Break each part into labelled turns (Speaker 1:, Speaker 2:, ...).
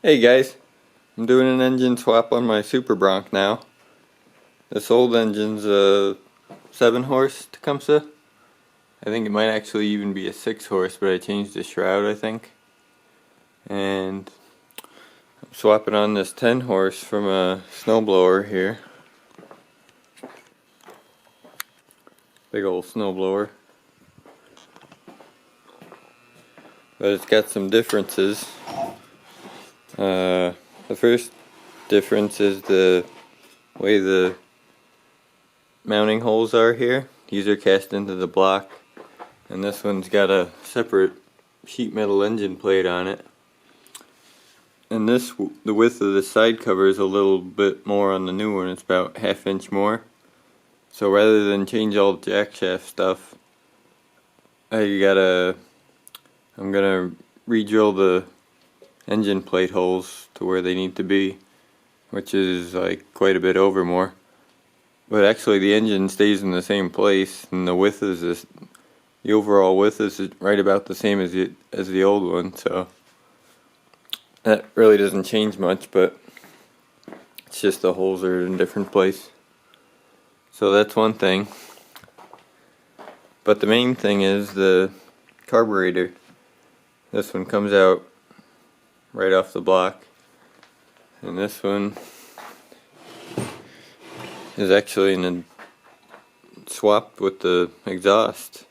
Speaker 1: Hey guys, I'm doing an engine swap on my Super Bronc now. This old engine's a 7-horse Tecumseh. I think it might actually even be a 6-horse, but I changed the shroud, I think. And I'm swapping on this 10-horse from a Snowblower here. Big old Snowblower. But it's got some differences. The first difference is the way the mounting holes are here. These are cast into the block, and this one's got a separate sheet metal engine plate on it. And the width of the side cover is a little bit more on the new one. It's about ½ inch more. So rather than change all the jack shaft stuff, I'm gonna re-drill the engine plate holes to where they need to be, which is like quite a bit over more. But actually the engine stays in the same place, and the width is the overall width is right about the same as the old one, so that really doesn't change much, but it's just the holes are in a different place. So that's one thing. But the main thing is the carburetor. This one comes out right off the block, and this one is actually in a swap with the exhaust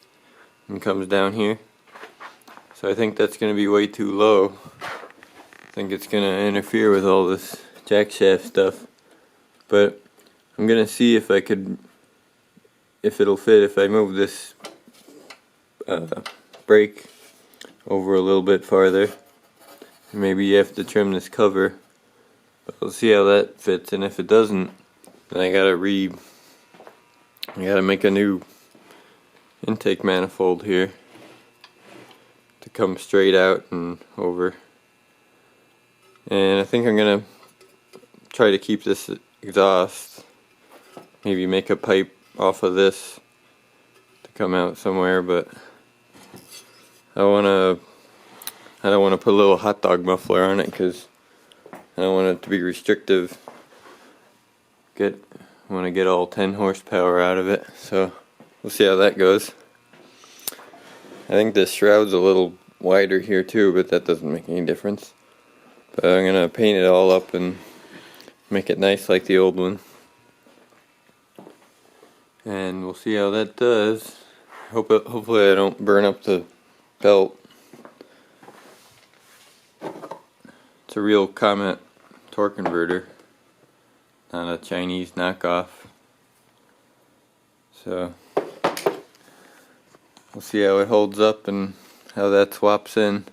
Speaker 1: and comes down here. So I think that's going to be way too low. I think it's going to interfere with all this jack shaft stuff, but I'm going to see if it'll fit if I move this brake over a little bit farther. Maybe you have to trim this cover, but we'll see how that fits. And if it doesn't, then I gotta make a new intake manifold here to come straight out and over. And I think I'm gonna try to keep this exhaust, maybe make a pipe off of this to come out somewhere, but I don't want to put a little hot dog muffler on it because I don't want it to be restrictive. I want to get all 10 horsepower out of it, so we'll see how that goes. I think this shroud's a little wider here too, but that doesn't make any difference. But I'm going to paint it all up and make it nice like the old one. And we'll see how that does. Hopefully I don't burn up the belt. It's a real Comet torque-a-verter, not a Chinese knockoff. So we'll see how it holds up and how that swaps in.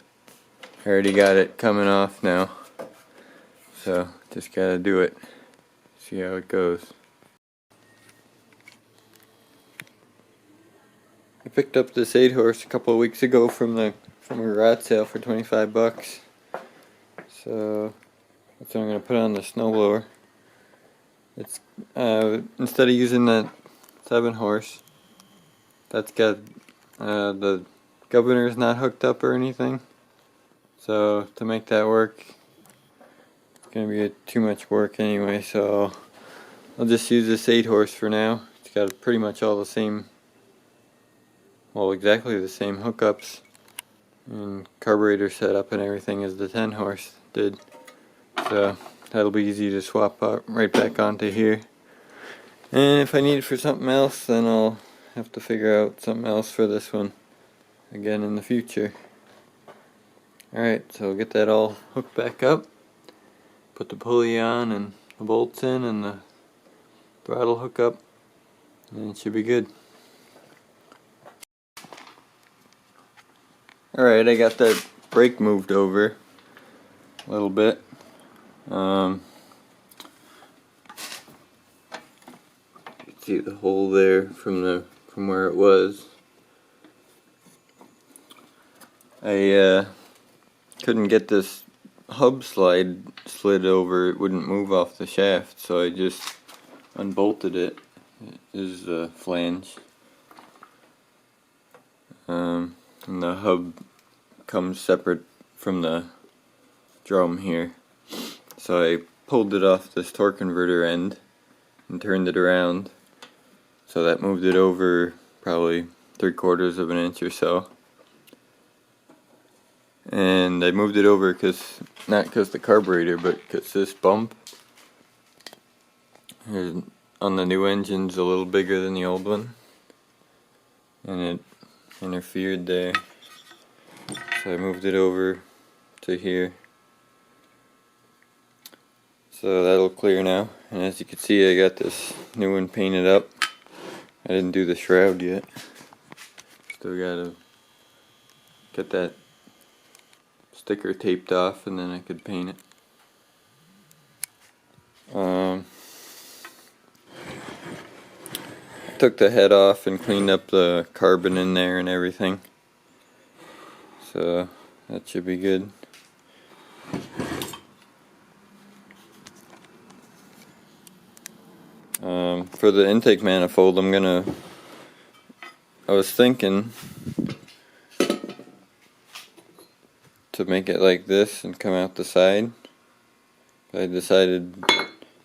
Speaker 1: I already got it coming off now, so just gotta do it. See how it goes. I picked up this 8-horse a couple of weeks ago from a garage sale for 25 bucks. So that's what I'm going to put on the Snowblower. It's instead of using that 7-horse, that's got the governor's not hooked up or anything. So to make that work, it's going to be too much work anyway. So I'll just use this 8-horse for now. It's got pretty much all the same, well, exactly the same hookups and carburetor setup and everything as the 10-horse did. So that'll be easy to swap out right back onto here. And if I need it for something else, then I'll have to figure out something else for this one again in the future. Alright, so get that all hooked back up, put the pulley on and the bolts in and the throttle hook up, and it should be good. Alright, I got that brake moved over a little bit. See the hole there from where it was. I couldn't get this hub slide slid over. It wouldn't move off the shaft, so I just unbolted it. It is a flange. And the hub comes separate from the drum here. So I pulled it off this torque converter end and turned it around. So that moved it over probably 3/4 of an inch or so. And I moved it over not because the carburetor, but because this bump on the new engine's a little bigger than the old one, and it interfered there. So I moved it over to here. So that'll clear now. And as you can see, I got this new one painted up. I didn't do the shroud yet. Still gotta get that sticker taped off and then I could paint it. I took the head off and cleaned up the carbon in there and everything. So that should be good. For the intake manifold, I was thinking to make it like this and come out the side, but I decided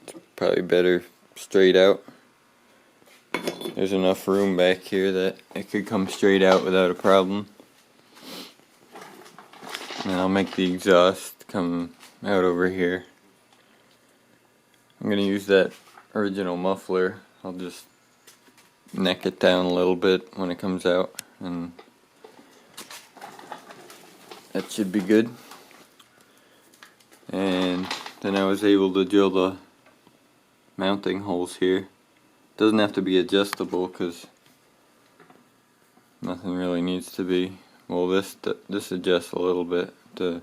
Speaker 1: it's probably better straight out. There's enough room back here that it could come straight out without a problem. And I'll make the exhaust come out over here. I'm going to use that original muffler. I'll just neck it down a little bit when it comes out, and that should be good. And then I was able to drill the mounting holes here. Doesn't have to be adjustable because nothing really needs to be. Well, this adjusts a little bit to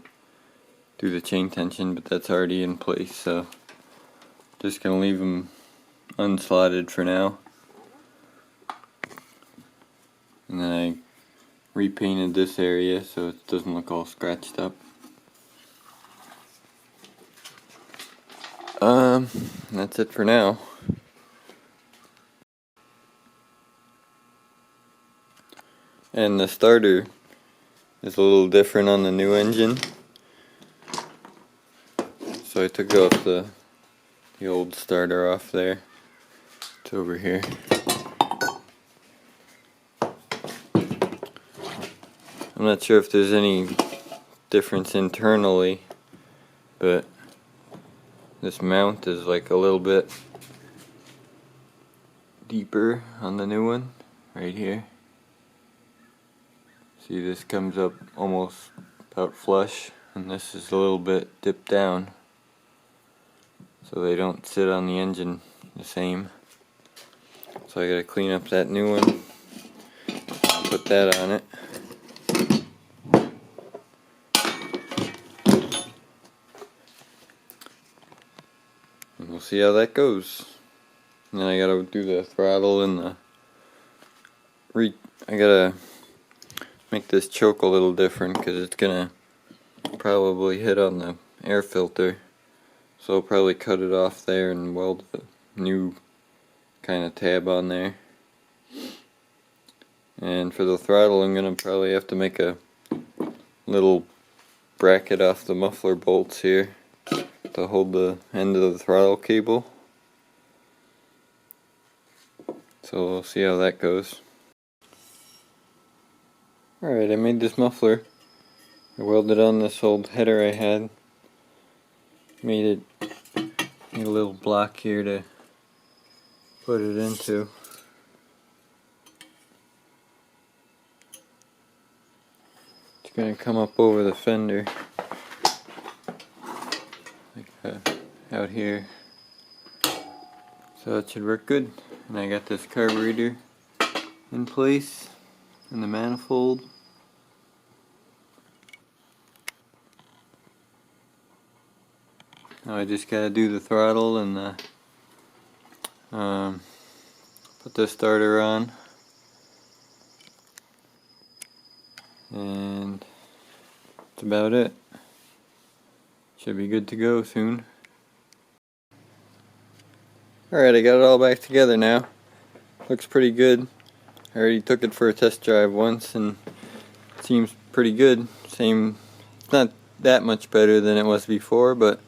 Speaker 1: do the chain tension, but that's already in place, so just gonna leave them unslotted for now. And then I repainted this area so it doesn't look all scratched up. That's it for now. And the starter is a little different on the new engine. So I took off the old starter off there. It's over here. I'm not sure if there's any difference internally, but this mount is like a little bit deeper on the new one, right here. See, this comes up almost about flush, and this is a little bit dipped down, so they don't sit on the engine the same. So I gotta clean up that new one, put that on it. And we'll see how that goes. And then I gotta do the throttle and I gotta make this choke a little different because it's gonna probably hit on the air filter. So I'll probably cut it off there and weld the new kind of tab on there. And for the throttle, I'm gonna probably have to make a little bracket off the muffler bolts here to hold the end of the throttle cable. So we'll see how that goes. Alright, I made this muffler. I welded on this old header I had. Made a little block here to put it into. It's going to come up over the fender, like out here. So it should work good. And I got this carburetor in place in the manifold. Now I just gotta do the throttle and put the starter on, and that's about it. Should be good to go soon. Alright, I got it all back together now. Looks pretty good. I already took it for a test drive once and it seems pretty good. It's not that much better than it was before, but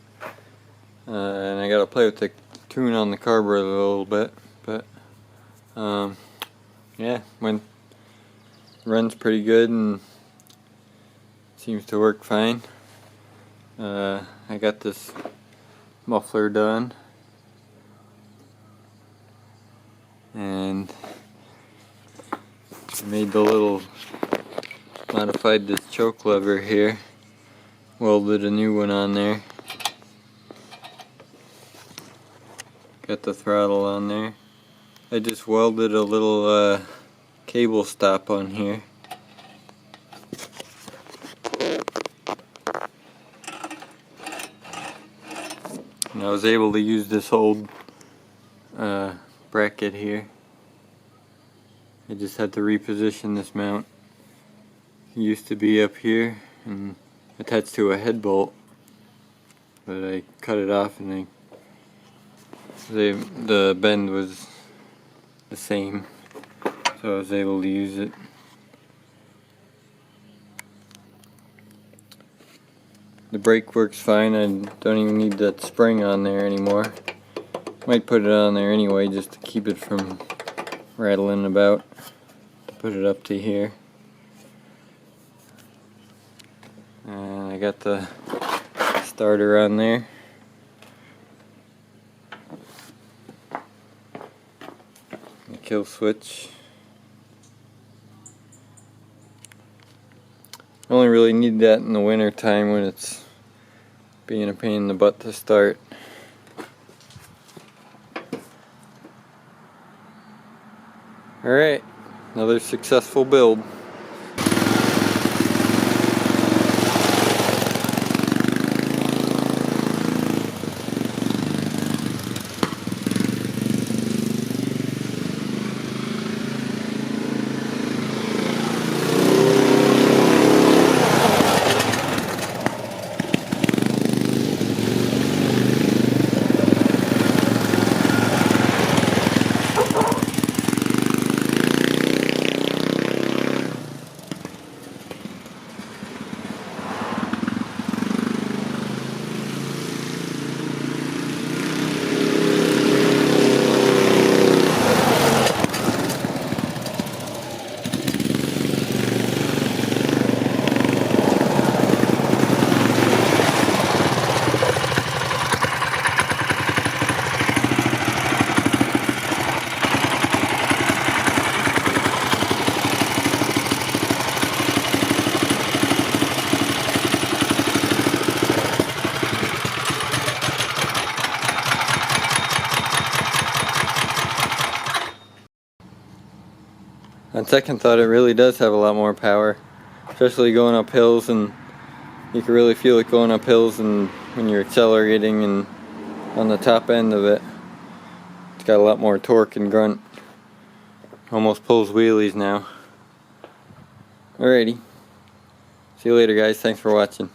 Speaker 1: and I gotta play with the tune on the carburetor a little bit, but yeah, runs pretty good and seems to work fine. I got this muffler done, and I made the little, modified this choke lever here, welded a new one on there, got the throttle on there. I just welded a little cable stop on here. And I was able to use this old bracket here. I just had to reposition this mount. It used to be up here and attached to a head bolt, but I cut it off and the bend was the same, so I was able to use it. The brake works fine. I don't even need that spring on there anymore. Might put it on there anyway just to keep it from rattling about, to put it up to here. And I got the starter on there. The kill switch. I only really need that in the winter time when it's being a pain in the butt to start. Alright, another successful build. On second thought, it really does have a lot more power, especially going up hills, and you can really feel it going up hills and when you're accelerating and on the top end of it. It's got a lot more torque and grunt. Almost pulls wheelies now. Alrighty. See you later, guys. Thanks for watching.